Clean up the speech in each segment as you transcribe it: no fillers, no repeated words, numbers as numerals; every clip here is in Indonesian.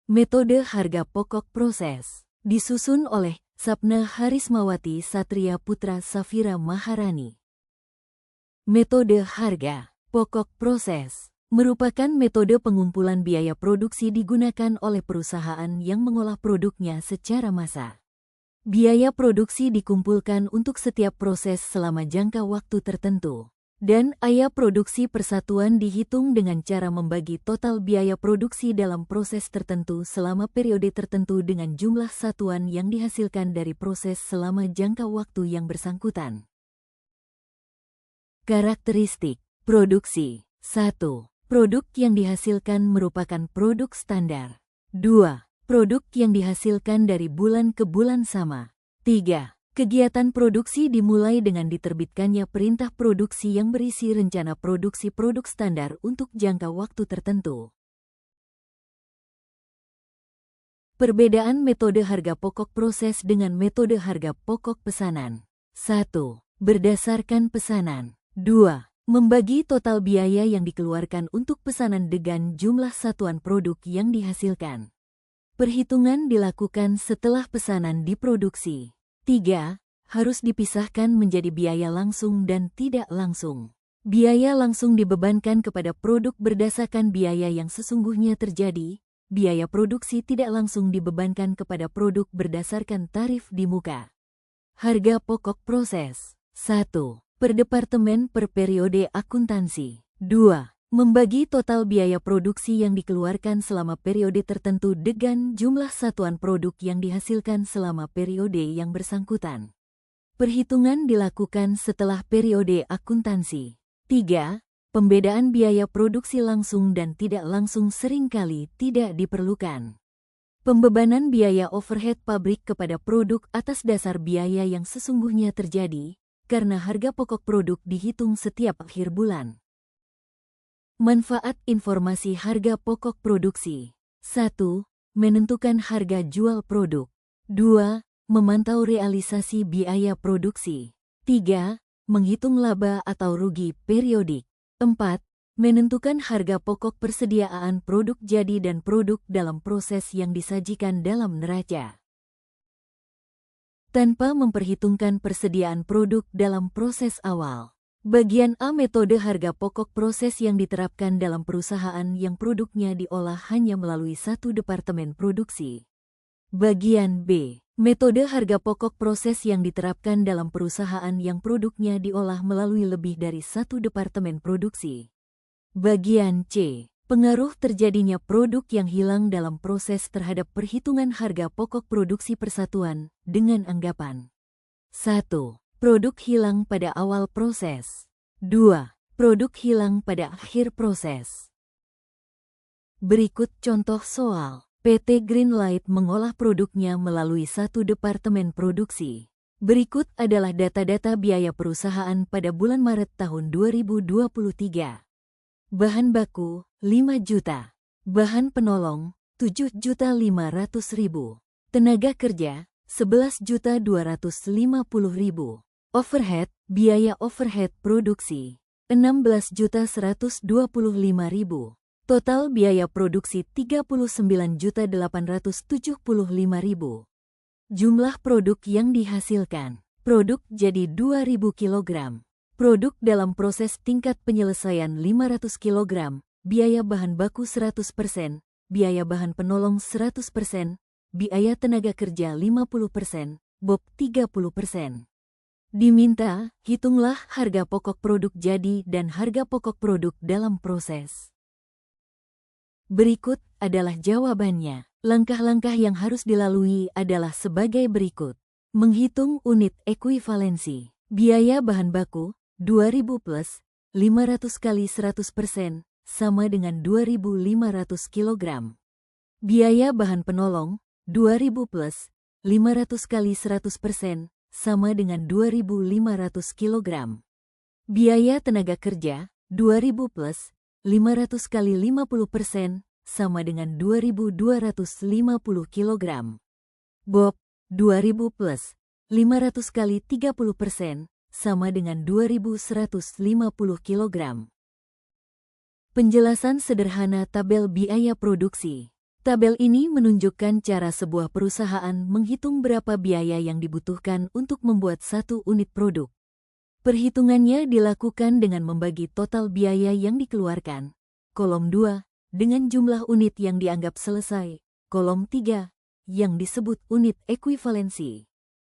Metode harga pokok proses. Disusun oleh Sapna Harismawati Satria Putra Safira Maharani. Metode harga pokok proses merupakan metode pengumpulan biaya produksi digunakan oleh perusahaan yang mengolah produknya secara massal. Biaya produksi dikumpulkan untuk setiap proses selama jangka waktu tertentu. Dan biaya produksi persatuan dihitung dengan cara membagi total biaya produksi dalam proses tertentu selama periode tertentu dengan jumlah satuan yang dihasilkan dari proses selama jangka waktu yang bersangkutan. Karakteristik produksi. 1. Produk yang dihasilkan merupakan produk standar. 2. Produk yang dihasilkan dari bulan ke bulan sama. 3. Kegiatan produksi dimulai dengan diterbitkannya perintah produksi yang berisi rencana produksi produk standar untuk jangka waktu tertentu. Perbedaan metode harga pokok proses dengan metode harga pokok pesanan. 1. Berdasarkan pesanan. 2. Membagi total biaya yang dikeluarkan untuk pesanan dengan jumlah satuan produk yang dihasilkan. Perhitungan dilakukan setelah pesanan diproduksi. 3. Harus dipisahkan menjadi biaya langsung dan tidak langsung. Biaya langsung dibebankan kepada produk berdasarkan biaya yang sesungguhnya terjadi. Biaya produksi tidak langsung dibebankan kepada produk berdasarkan tarif di muka. Harga pokok proses. 1. Per departemen per periode akuntansi. 2. Membagi total biaya produksi yang dikeluarkan selama periode tertentu dengan jumlah satuan produk yang dihasilkan selama periode yang bersangkutan. Perhitungan dilakukan setelah periode akuntansi. 3. Pembedaan biaya produksi langsung dan tidak langsung seringkali tidak diperlukan. Pembebanan biaya overhead pabrik kepada produk atas dasar biaya yang sesungguhnya terjadi, karena harga pokok produk dihitung setiap akhir bulan. Manfaat informasi harga pokok produksi. 1. Menentukan harga jual produk. 2. Memantau realisasi biaya produksi. 3. Menghitung laba atau rugi periodik. 4. Menentukan harga pokok persediaan produk jadi dan produk dalam proses yang disajikan dalam neraca. Tanpa memperhitungkan persediaan produk dalam proses awal. Bagian A metode harga pokok proses yang diterapkan dalam perusahaan yang produknya diolah hanya melalui satu departemen produksi. Bagian B metode harga pokok proses yang diterapkan dalam perusahaan yang produknya diolah melalui lebih dari satu departemen produksi. Bagian C pengaruh terjadinya produk yang hilang dalam proses terhadap perhitungan harga pokok produksi persatuan dengan anggapan 1. Produk hilang pada awal proses. 2. Produk hilang pada akhir proses. Berikut contoh soal. PT Greenlight mengolah produknya melalui satu departemen produksi. Berikut adalah data-data biaya perusahaan pada bulan Maret tahun 2023. Bahan baku, 5 juta. Bahan penolong, 7.500.000. Tenaga kerja, 11.250.000. Overhead, biaya overhead produksi, 16.125.000. Total biaya produksi 39.875.000. Jumlah produk yang dihasilkan. Produk jadi 2.000 kg. Produk dalam proses tingkat penyelesaian 500 kg. Biaya bahan baku 100%, biaya bahan penolong 100%, biaya tenaga kerja 50%, BOP 30%. Diminta, hitunglah harga pokok produk jadi dan harga pokok produk dalam proses. Berikut adalah jawabannya. Langkah-langkah yang harus dilalui adalah sebagai berikut. Menghitung unit ekuivalensi. Biaya bahan baku, 2.000 plus 500 kali 100% sama dengan 2.500 kg. Biaya bahan penolong, 2.000 plus 500 kali 100% sama dengan 2.500 kg. Biaya tenaga kerja, 2.000 plus 500 kali 50% sama dengan 2.250 kg. BOP, 2.000 plus 500 kali 30% sama dengan 2.150 kg. Penjelasan sederhana tabel biaya produksi. Tabel ini menunjukkan cara sebuah perusahaan menghitung berapa biaya yang dibutuhkan untuk membuat satu unit produk. Perhitungannya dilakukan dengan membagi total biaya yang dikeluarkan. Kolom 2, dengan jumlah unit yang dianggap selesai. Kolom 3, yang disebut unit ekuivalensi.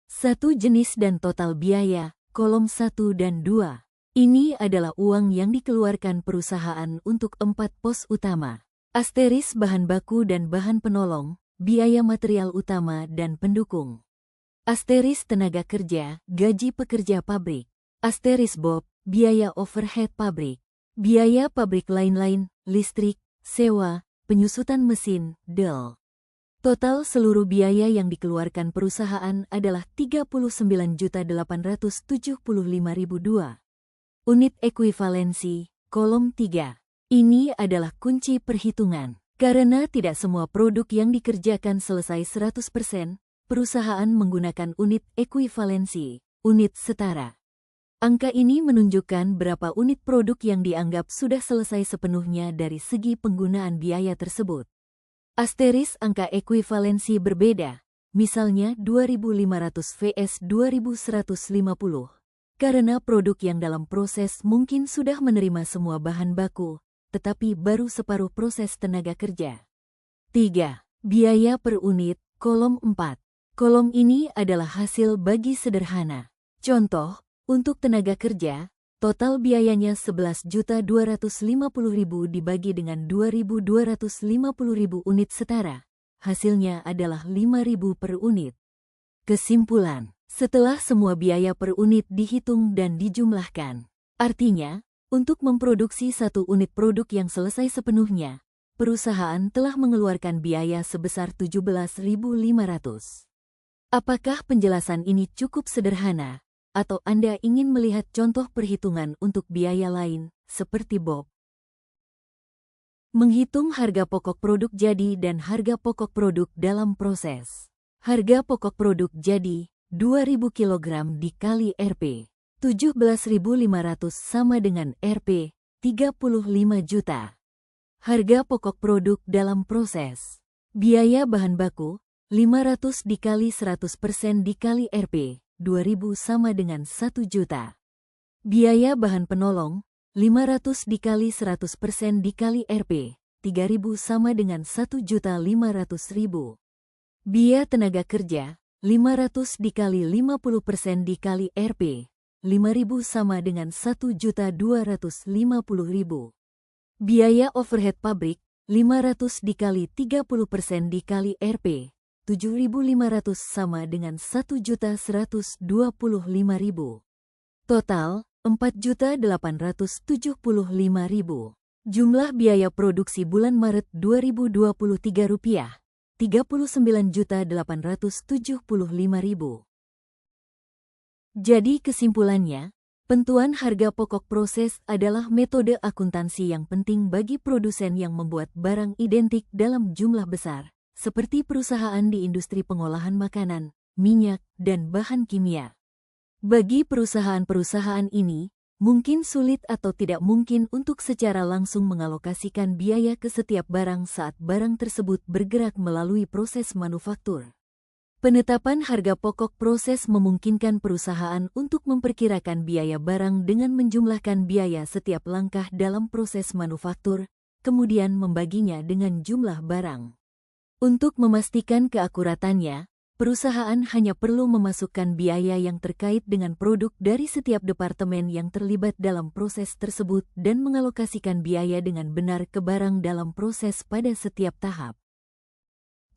Satu jenis dan total biaya, kolom 1 dan 2. Ini adalah uang yang dikeluarkan perusahaan untuk 4 pos utama. Asteris bahan baku dan bahan penolong, biaya material utama dan pendukung. Asteris tenaga kerja, gaji pekerja pabrik. Asteris BOP, biaya overhead pabrik. Biaya pabrik lain-lain, listrik, sewa, penyusutan mesin, del. Total seluruh biaya yang dikeluarkan perusahaan adalah 39.875.002. Unit ekuivalensi, kolom 3. Ini adalah kunci perhitungan. Karena tidak semua produk yang dikerjakan selesai 100%, perusahaan menggunakan unit ekuivalensi, unit setara. Angka ini menunjukkan berapa unit produk yang dianggap sudah selesai sepenuhnya dari segi penggunaan biaya tersebut. Asteris angka ekuivalensi berbeda, misalnya 2.500 vs 2.150. Karena produk yang dalam proses mungkin sudah menerima semua bahan baku, tetapi baru separuh proses tenaga kerja. 3. Biaya per unit, kolom 4. Kolom ini adalah hasil bagi sederhana. Contoh, untuk tenaga kerja, total biayanya 11.250.000 dibagi dengan 2.250.000 unit setara. Hasilnya adalah 5.000 per unit. Kesimpulan, setelah semua biaya per unit dihitung dan dijumlahkan, artinya, untuk memproduksi satu unit produk yang selesai sepenuhnya, perusahaan telah mengeluarkan biaya sebesar 17.500. Apakah penjelasan ini cukup sederhana, atau Anda ingin melihat contoh perhitungan untuk biaya lain, seperti BOP? Menghitung harga pokok produk jadi dan harga pokok produk dalam proses. Harga pokok produk jadi, 2.000 kg dikali Rp. 17.500 sama dengan Rp, 35 juta. Harga pokok produk dalam proses. Biaya bahan baku, 500 dikali 100% dikali Rp, 2.000 sama dengan 1 juta. Biaya bahan penolong, 500 dikali 100% dikali Rp, 3.000 sama dengan 1.500.000. Biaya tenaga kerja, 500 dikali 50% dikali Rp, 5.000 sama dengan 1.250.000. Biaya overhead pabrik, 500 dikali 30% dikali Rp, 7.500 sama dengan 1.125.000. Total, 4.875.000. Jumlah biaya produksi bulan Maret 2023 rupiah, 39.875.000. Jadi kesimpulannya, penentuan harga pokok proses adalah metode akuntansi yang penting bagi produsen yang membuat barang identik dalam jumlah besar, seperti perusahaan di industri pengolahan makanan, minyak, dan bahan kimia. Bagi perusahaan-perusahaan ini, mungkin sulit atau tidak mungkin untuk secara langsung mengalokasikan biaya ke setiap barang saat barang tersebut bergerak melalui proses manufaktur. Penetapan harga pokok proses memungkinkan perusahaan untuk memperkirakan biaya barang dengan menjumlahkan biaya setiap langkah dalam proses manufaktur, kemudian membaginya dengan jumlah barang. Untuk memastikan keakuratannya, perusahaan hanya perlu memasukkan biaya yang terkait dengan produk dari setiap departemen yang terlibat dalam proses tersebut dan mengalokasikan biaya dengan benar ke barang dalam proses pada setiap tahap.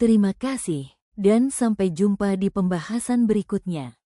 Terima kasih. Dan sampai jumpa di pembahasan berikutnya.